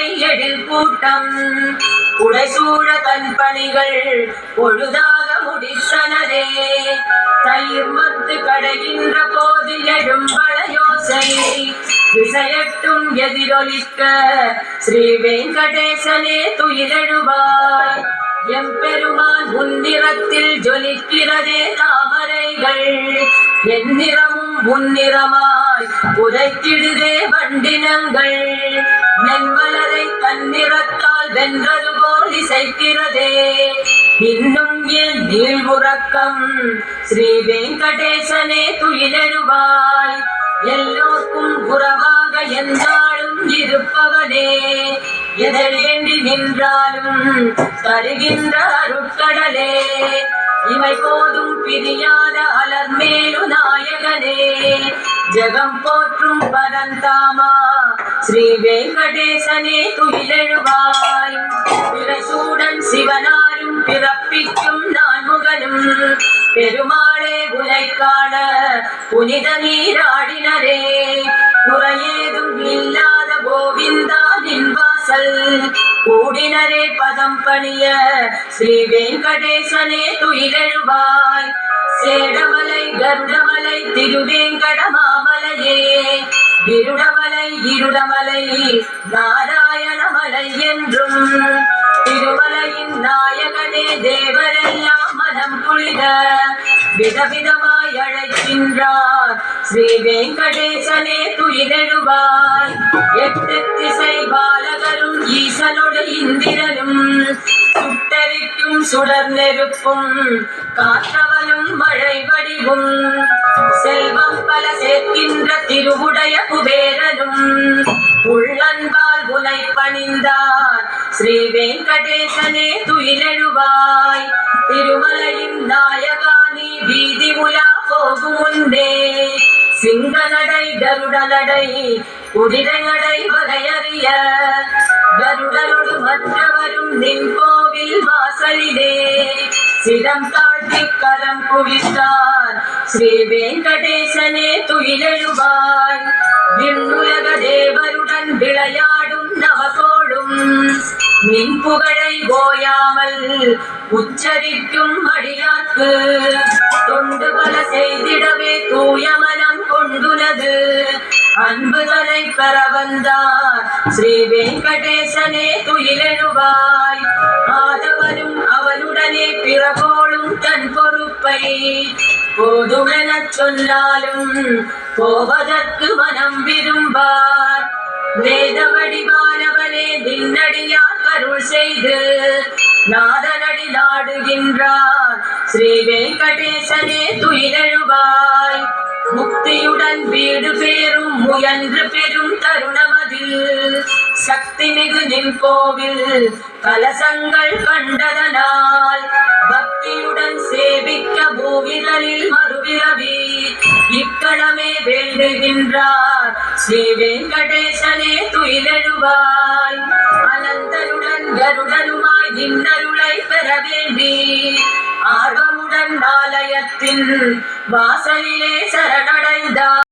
பகை எழில் கூட்டம் உடைசூழ தன் பணிகள் பொழுதாக முடித்தனரே. தயிர் மத்து கடைகின்ற போது எழும் பழையோசை விசையட்டும் எதிரொலிக்க ஸ்ரீ வெங்கடேசனே துயிலெழுவாய். எம்பெருமான் முன்னிறத்தில் ஜொலிக்கிறதே தாமரைகள் எந்நிறமும் முன்னிறமாய் உரைத்திடுதே வண்டினங்கள். மென்மலரை தன்னிறத்தால் வென்றது போல் இசைக்கிறதே. இன்னும் என் நீழ்வுறக்கம் ஸ்ரீ வெங்கடேசனே துயிலெழுவாய். எல்லோர்க்கும் உறவாக எந்நாளும் இருப்பவனே எதை வேண்டி நின்றாலும் தருகின்ற அருட்கடலே. இவை போதும் பிரியாத அலர்மேலு நாயகனே ஜகம் போற்றும் பரந்தாமா ஸ்ரீ வெங்கடேசனே துயிலெழுவாய். பிரசூடன் சிவனாரும் பிறப்பிக்கும் நான்முகனும் பெருமாளே உனை காண புனித நீராடினரே. குறையேதும் இல்லாத கோவிந்தா நின் வாசல் கூடினரே பதம் பணிய ஸ்ரீ வெங்கடேசனே துயிலெழுவாய். சேடமலை கருடமலை திருவேங்கடமாமலையே இருடமலை இருடமலை நாராயணமலை என்றும் திருமலையின் நாயகனே தேவரெல்லாம் மனம் குளிர விதவிதமாய் அழைக்கின்றார் ஸ்ரீ வெங்கடேசனே துயிலெழுவாய். எட்டு திசை பாலகரும் ஈசனோடு இந்திரனும் சுட்டரிக்கும் சுடர் நெருப்பும் காற்றவனும் மழை வடிவும் செல்வம் பல சேர்க்கின்ற திருவுடைய குபேரனும் உள்ளன்பால் உனை பணிந்தார் ஸ்ரீ வெங்கடேசனே துயிலெழுவாய். திருமலையின் நாயகா நீ வீதி உலா போகும் முன்னே சிங்க நடை கருட நடை குதிரை நடை வகையறிய கருடனோடு மற்றவரும் நின் கோவில் வாசலிலே சிரம் தாழ்த்தி கரம் குவித்தார் ஸ்ரீ வெங்கடேசனே துயிலெழுவாய். விண்ணுலக தேவருடன் விளையாடும் நவகோடும் நின் புகழை ஓயாமல் உச்சரிக்கும் அடியார்க்கு தொண்டு பல செய்திடவே தூய மனம் கொண்டுனது அன்புதனை பெற வந்தார் ஸ்ரீ வெங்கடேசனே துயிலெழுவாய். ஆதவனும் அவனுடனே பிறகோளும் தன் பொறுப்பை போதுமெனச் சொன்னாலும் போவதற்கு மனம் விரும்பார். வேத வடிவானவனே நின்னடியார் கருள் செய்து நாதனடி நாடுகின்றார் ஸ்ரீ வெங்கடேசனே துயிலெழுவாய். முக்தியுடன் வீடு பேரும் முயன்று பெரும் தருணமதில் சக்தி மிகு நின் கோவில் கலசங்கள் கண்டதனால் பக்தியுடன் சேவிக்க பூவிதழில் மறுபிறவி இக்கணமே வேண்டுகின்றார் ஸ்ரீ வெங்கடேசனே துயிலெழுவாய். அனந்தனுடன் கருடனுமாய் நின்னருளை பெற வேண்டி ஆர்வமுடன் ஆலயத்தின் வாசலிலே சரணடைந்தார்.